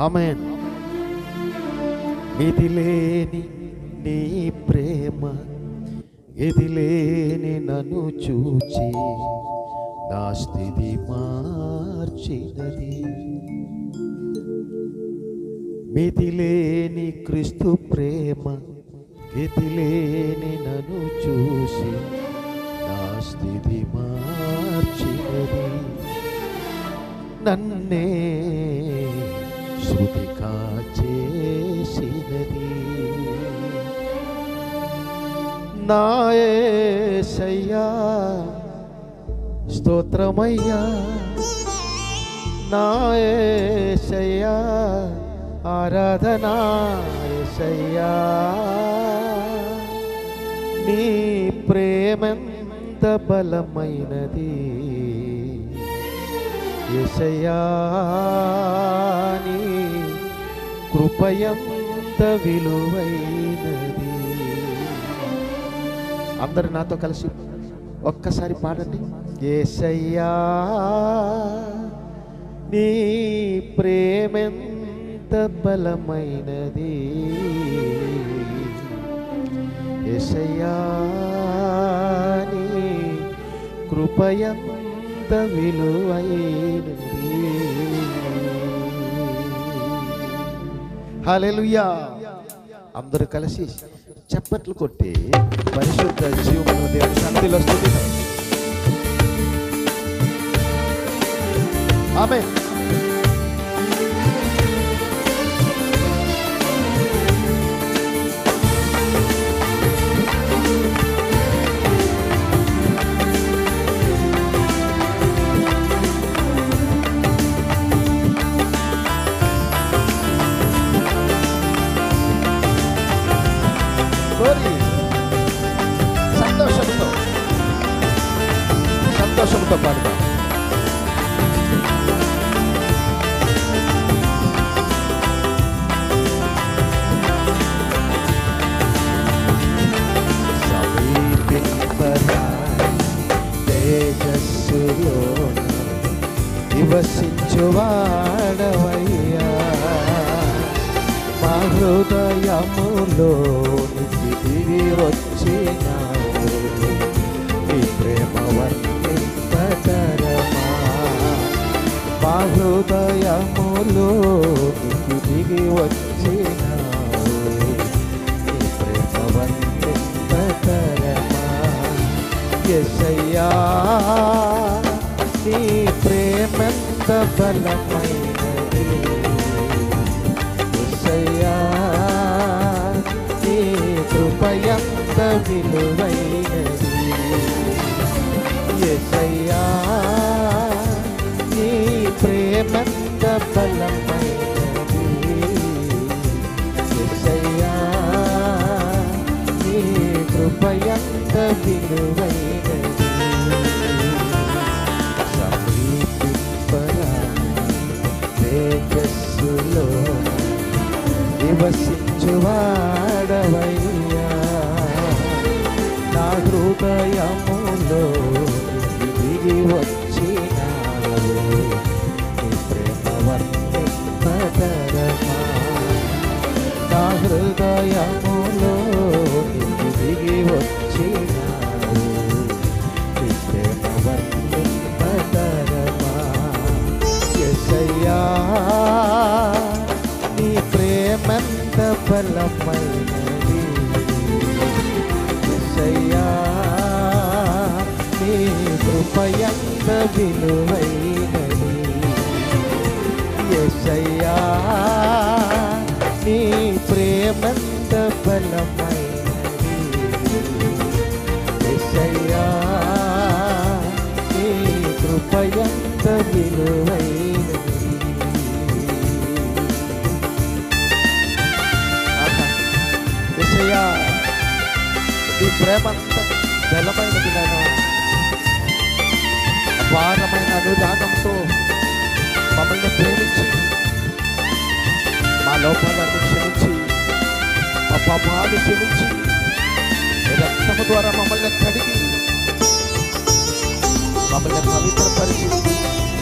ఆమేన్. మితిలేని నీ ప్రేమ ఎదిలేని నన్ను చూచి నా స్థితి మార్చినది. మితిలేని క్రీస్తు ప్రేమ ఎదిలేని నన్ను చూసి నా స్థితి మార్చినది. నన్నే శృతికా చేసినది. నా యేసయ్యా స్తోత్రమయ్యా, నా యేసయ్యా ఆరాధనా. యేసయ్యా నీ ప్రేమెంత బలమైనది. యేసయ్యా నీ కృపయంత విలువైనది. అందరు నాతో కలిసి ఒక్కసారి పాడండి. యేసయ్యా నీ ప్రేమెంత బలమైనది. యేసయ్యా నీ కృపయంత విలువైనది. హల్లెలూయా. అందరూ కలిసి చప్పట్లు కొట్టి పరిశుద్ధ జీవమును దేవుని సన్నిధిలో స్తుతిద్దాం. ఆమేన్. సంతోషంతో పాడుతాం. తేజస్సులో నివసించువాడవయ్యా, మా హృదయములోనికి దిగి వచ్చినావు. నీ ప్రేమ వర్ణింపతరమా, మా హృదయములోనికి దిగి వచ్చినావు. నీ ప్రేమ వర్ణింపతరమా. యేసయ్యా నీ ప్రేమెంత బలమైనది. యేసయ్యా నీ కృపయంత విలువైనది. యేసయ్యా నీ ప్రేమంత బలమైనది. యేసయ్యా నీ కృపయంత విలువైనది. సమీపింపరా తేజస్సులో నివసించువాడవయ్యా, నా హృదయములో దిగి వచ్చినావు. నీ ప్రేమ వర్ణింపతరమా, నా హృదయములో దిగి వచ్చినావు. నీ ప్రేమ వర్ణింపతరమా. యేసయ్యా నీ ప్రేమంత బలమైనది. యేసయ్యా నీ కృపయంత విలువైనది. యేసయ్యా నీ ప్రేమంత బలమైనది. యేసయ్యా నీ కృపయంత విలువైనది. యేసయ్యా నీ ప్రేమంత బలమైనది. నేను అపారమైన అనురాగంతో మమ్మల్ని ప్రేమించి మా లోపాలను క్షమించి మా పాపాలు క్షమించి రక్తము ద్వారా మమ్మల్ని కడిగి మమ్మల్ని పవిత్రపరిచి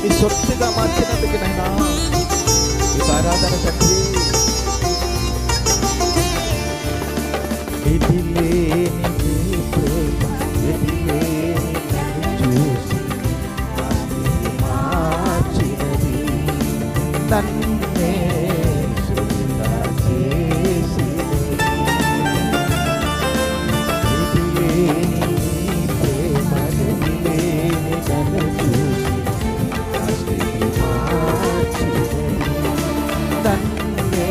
నీ సొత్తుగా మార్చినందుకు నైనా ఆరాధన తండ్రి. ఇది లేని ప్రేమ, ఇది లేని చూసి మార్చినది నన్నే సుందర చేసినది. ఇది లేని ప్రేమ, ఇది లేని నన్ను చూసి మార్చినది నన్నే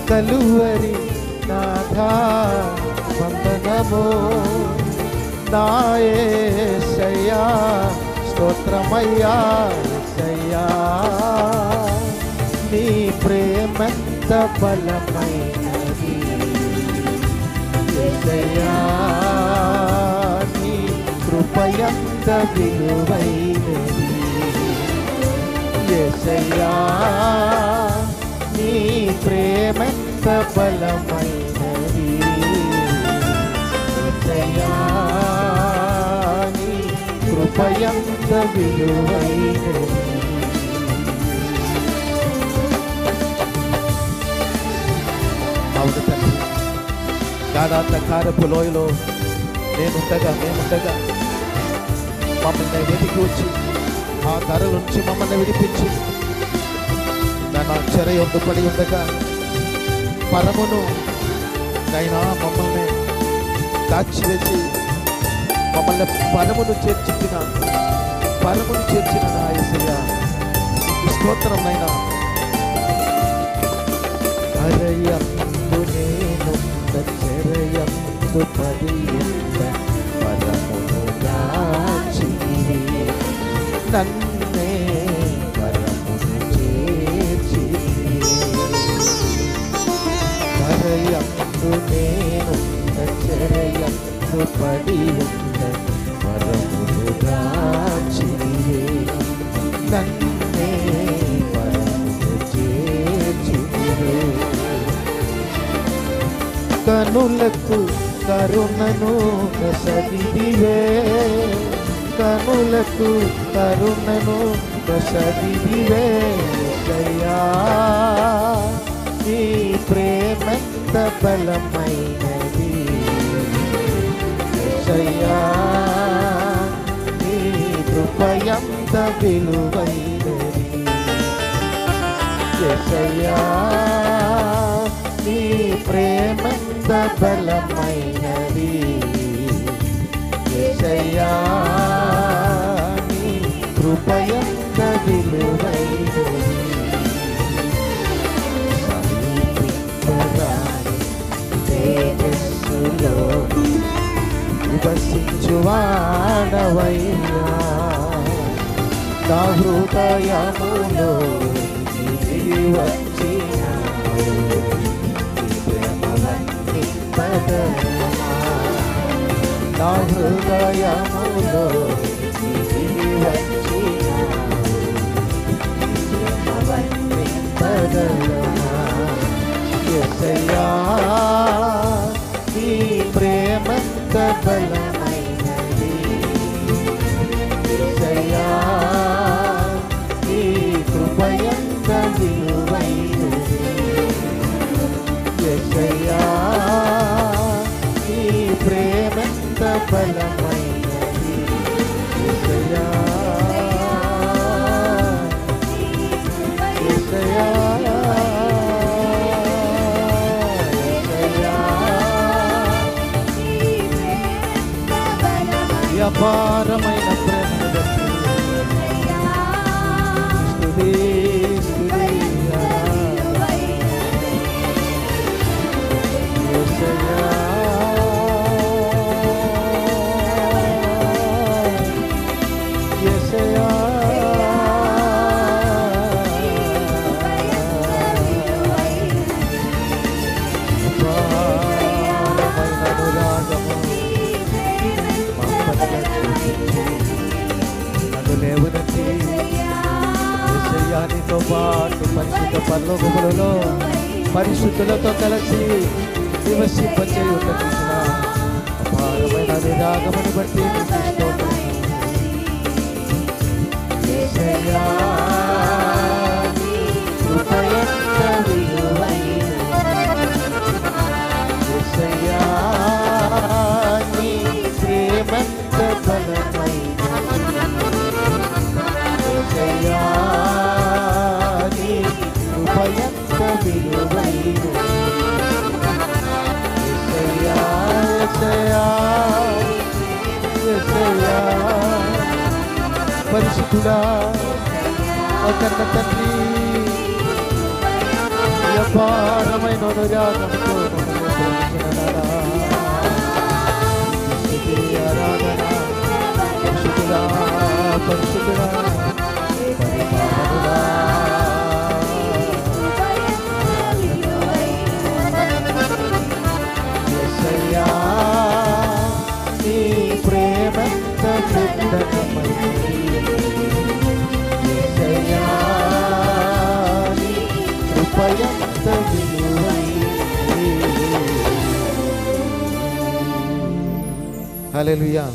కలువరి నాథా వందనమో నా యేసయ్యా, స్తోత్రమయ్యా యేసయ్యా. నీ ప్రేమంత బలమైనది యేసయ్యా, నీ కృపయంత విలువైనది యేసయ్యా. నీ ప్రేమంత బలమైనది యేసయ్యా, నీ కృపయంత విలువైనది. అవును తండ్రి, గాఢాంధకారపు లోయలో మేముండగా మమ్మల్ని వెతికి వచ్చి ఆ ధర నుంచి మమ్మల్ని విడిపించి నా చెరయొద్దు పడి ఉండగా పరమును నైనా మమ్మల్ని దాచివేసి మమ్మల్ని పరమును చేర్చిన నా యేసయ్యా స్తోత్రమైనా. అరయందు నేను చెరయందు పడి ఉండ పరమును దాచి నన్నే పరమును చేర్చి. అరయందు నేను చెరయందు పడి ఉండ పరమును దాచి నన్నే పరమును చేర్చి. కనులకు కరుణను సదివే, కనులకు కరుణను సదివే యేసయ్యా. నీ ప్రేమంత బలమైనది యేసయ్యా, నీ కృపయంత విలువైనది యేసయ్యా. నీ ప్రేమంత బలమైనది యేసయ్యా, నీ కృపయంత విలువైనది. సమీపించరాని తేజస్సులో నివసించువాడవయ్యా, నా హృదయములో దిగి వచ్చినావు. నా హృదయములో దిగి వచ్చినావు. యేసయ్యా, నీ ప్రేమంత బలమైనది యేసయ్యా, నీ కృపయంత విలువైనది యేసయ్యా. నీ ప్రేమంత బలమైనది యేసయ్యా, యేసయ్యా, అపారమైన ప్రేమను బట్టి స్తుతి స్తుతి యేసయ్యా. యేసయ్యా, నీతో పాటు పరిశుద్ధ పరలోకములలో పరిశుద్ధులతో కలిసి నివసింపచేయుట అపారమైన అనురాగమును బట్టి యేసయ్యా నీ కృపయంత విలువైనది, యేసయ్యా నీ ప్రేమంత బలమైనది, యేసయ్యా నీ కృపయంత విలువైనది, యేసయ్యా యేసయ్యా యేసయ్యా పరిశుద్ధుడా మా కన్న తండ్రి, అపారమైన అనురాగంతో ఆరాధన పరిశుద్ధుడా పరిశుద్ధుడా పరిపాలనుడా యేసయ్యా నీ ప్రేమంత పెద్దమైనది, యేసయ్యా నీ కృపయంత విలువైనది. హల్లెలూయా.